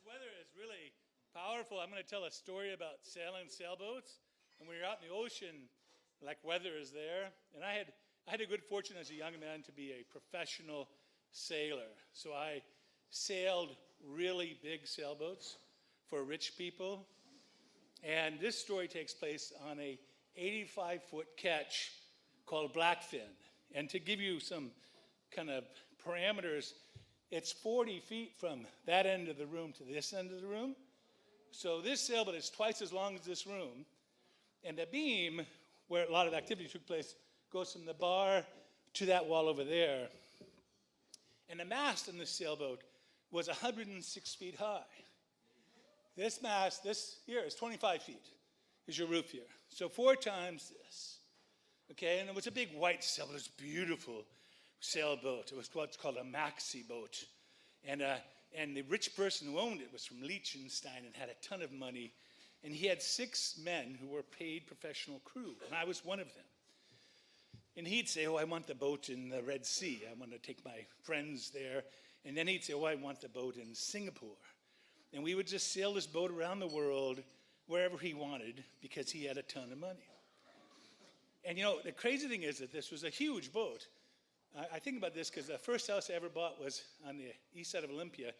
weather is really powerful. I'm going to tell a story about sailing sailboats. And when you're out in the ocean, like weather is there. And I had a good fortune as a young man to be a professional sailor. So I sailed really big sailboats for rich people. And this story takes place on a 85-foot ketch called Blackfin. And to give you some kind of parameters, it's 40 feet from that end of the room to this end of the room. So this sailboat is twice as long as this room. And the beam, where a lot of activity took place, goes from the bar to that wall over there. And the mast in this sailboat was 106 feet high. This mast, this here, is 25 feet, is your roof here. So 4 times this. Okay, and it was a big white sailboat. It was a beautiful sailboat. It was what's called a maxi boat. And the rich person who owned it was from Liechtenstein and had a ton of money. And he had 6 men who were paid professional crew, and I was one of them. And he'd say, oh, I want the boat in the Red Sea. I want to take my friends there. And then he'd say, oh, I want the boat in Singapore. And we would just sail this boat around the world wherever he wanted because he had a ton of money. And you know, the crazy thing is that this was a huge boat. I think about this because the first house I ever bought was on the east side of Olympia,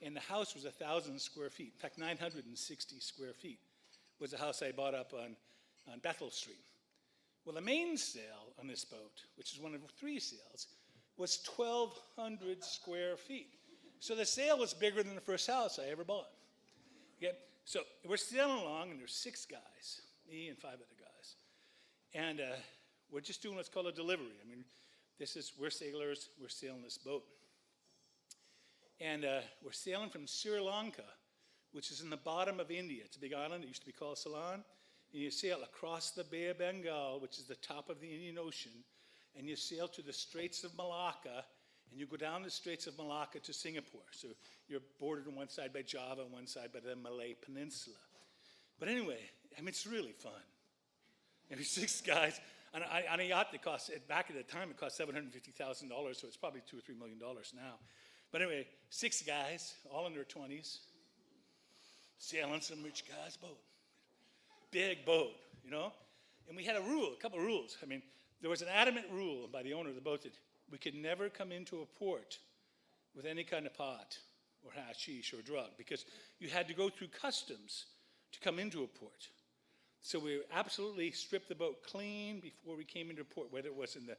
and the house was 1,000 square feet. In fact, 960 square feet was the house I bought up on Bethel Street. Well, the mainsail on this boat, which is one of 3 sails, was 1,200 square feet. So the sail was bigger than the first house I ever bought. Okay? So we're sailing along, and there's 6 guys, me and 5 other guys. And we're just doing what's called a delivery. I mean, we're sailors, we're sailing this boat. And we're sailing from Sri Lanka, which is in the bottom of India. It's a big island, it used to be called Ceylon. And you sail across the Bay of Bengal, which is the top of the Indian Ocean, and you sail to the Straits of Malacca, and you go down the Straits of Malacca to Singapore. So you're bordered on one side by Java, on one side by the Malay Peninsula. But anyway, I mean, it's really fun. And there's 6 guys on a yacht that cost, back at the time, it cost $750,000, so it's probably $2 or $3 million now. But anyway, 6 guys, all in their 20s, sailing some rich guy's boat. Big boat, you know? And we had a couple of rules. I mean, there was an adamant rule by the owner of the boat that we could never come into a port with any kind of pot or hashish or drug because you had to go through customs to come into a port. So we absolutely stripped the boat clean before we came into port, whether it was in the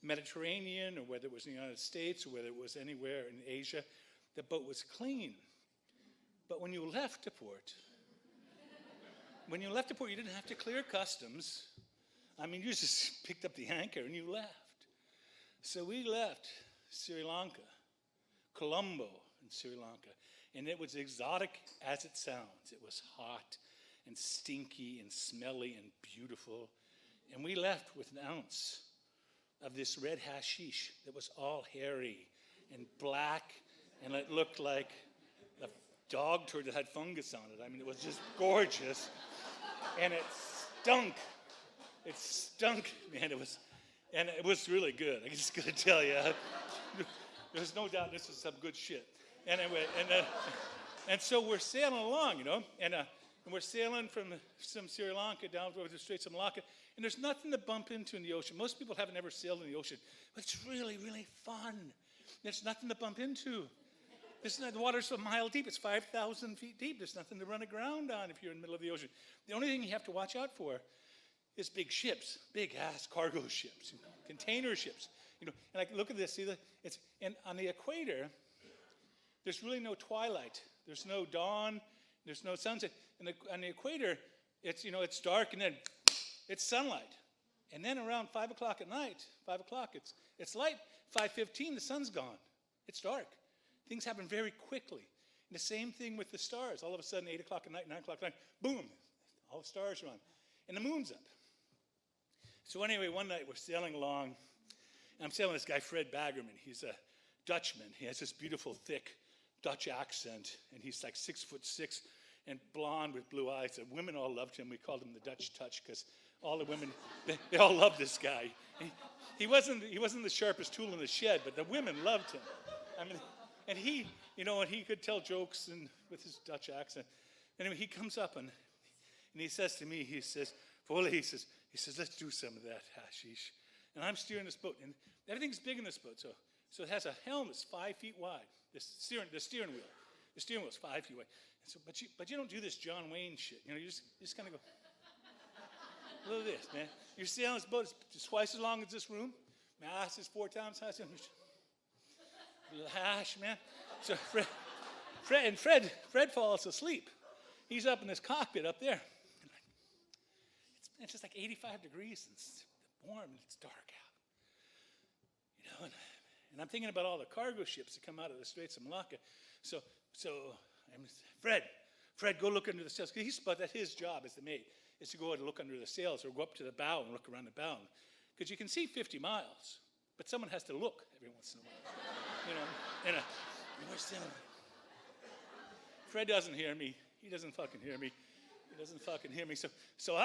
Mediterranean or whether it was in the United States or whether it was anywhere in Asia. The boat was clean. But when you left the port, you didn't have to clear customs. I mean, you just picked up the anchor and you left. So we left Sri Lanka, Colombo in Sri Lanka, and it was exotic as it sounds. It was hot and stinky and smelly and beautiful. And we left with an ounce of this red hashish that was all hairy and black, and it looked like a dog turd that had fungus on it. I mean, it was just gorgeous. And it stunk. It stunk, man. It was really good. I'm just gonna tell you. There's no doubt this is some good shit. Anyway, and so we're sailing along, you know, and we're sailing from Sri Lanka down over the Straits of Malacca, and there's nothing to bump into in the ocean. Most people haven't ever sailed in the ocean, but it's really, really fun. There's nothing to bump into. The water's a mile deep. It's 5,000 feet deep. There's nothing to run aground on if you're in the middle of the ocean. The only thing you have to watch out for is big ships, big-ass cargo ships, container ships. You know, and like, look at this. See, and on the equator, there's really no twilight. There's no dawn. There's no sunset. And on the equator, it's dark, and then it's sunlight. And then around 5 o'clock at night, 5 o'clock, it's light. 5:15, the sun's gone. It's dark. Things happen very quickly. And the same thing with the stars. All of a sudden, 8 o'clock at night, 9 o'clock at night, boom, all the stars are on. And the moon's up. So anyway, one night we're sailing along, and I'm sailing this guy, Fred Baggerman. He's a Dutchman. He has this beautiful, thick Dutch accent, and he's like 6'6" and blonde with blue eyes. The women all loved him. We called him the Dutch Touch because all the women, they all loved this guy. He wasn't the sharpest tool in the shed, but the women loved him. I mean, And he, and he could tell jokes and with his Dutch accent. Anyway, he comes up and he says to me, he says, Foley, he says, let's do some of that hashish. And I'm steering this boat, and everything's big in this boat. So it has a helm that's 5 feet wide. The steering wheel. The steering wheel is 5 feet wide. And so, but you don't do this John Wayne shit. You just kind of go. Look at this, man. You're sailing this boat. It's twice as long as this room. Mast is 4 times high. Little hash, man. So Fred falls asleep. He's up in this cockpit up there. It's just like 85 degrees and it's warm and it's dark out. And I'm thinking about all the cargo ships that come out of the Straits of Malacca. So I'm Fred, go look under the sails. But that's his job as the mate, is to go out and look under the sails or go up to the bow and look around the bow. Because you can see 50 miles, but someone has to look every once in a while. Fred doesn't hear me. He doesn't fucking hear me. So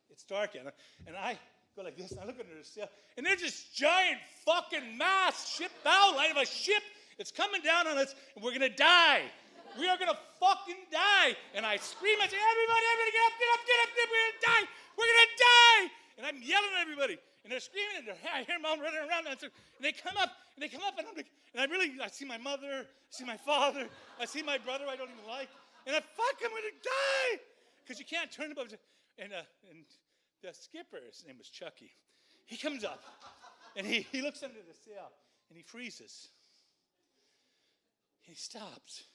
it's dark out, and I go like this, and I look under the sail, and there's this giant fucking ship bow light of a ship that's coming down on us, and we're gonna die. We are gonna fucking die. And I scream, I say, everybody, get up, we're gonna die. And I'm yelling at everybody, and they're screaming, and I hear mom running around, and they come up, and I'm like, and I see my mother, I see my father, I see my brother I don't even like, and I'm gonna die, because you can't turn above. And the skipper, his name was Chucky, he comes up, and he looks under the sail, and he freezes. He stops,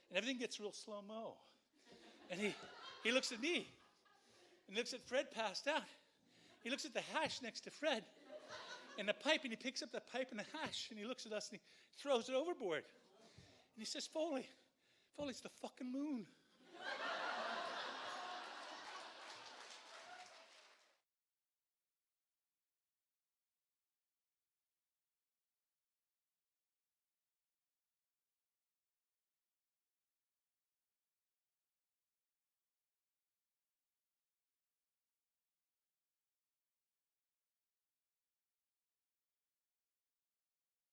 and everything gets real slow-mo. And he looks at me, and looks at Fred passed out. He looks at the hash next to Fred, and the pipe, and he picks up the pipe and the hash, and he looks at us, and he throws it overboard. And he says, Foley, it's the fucking moon.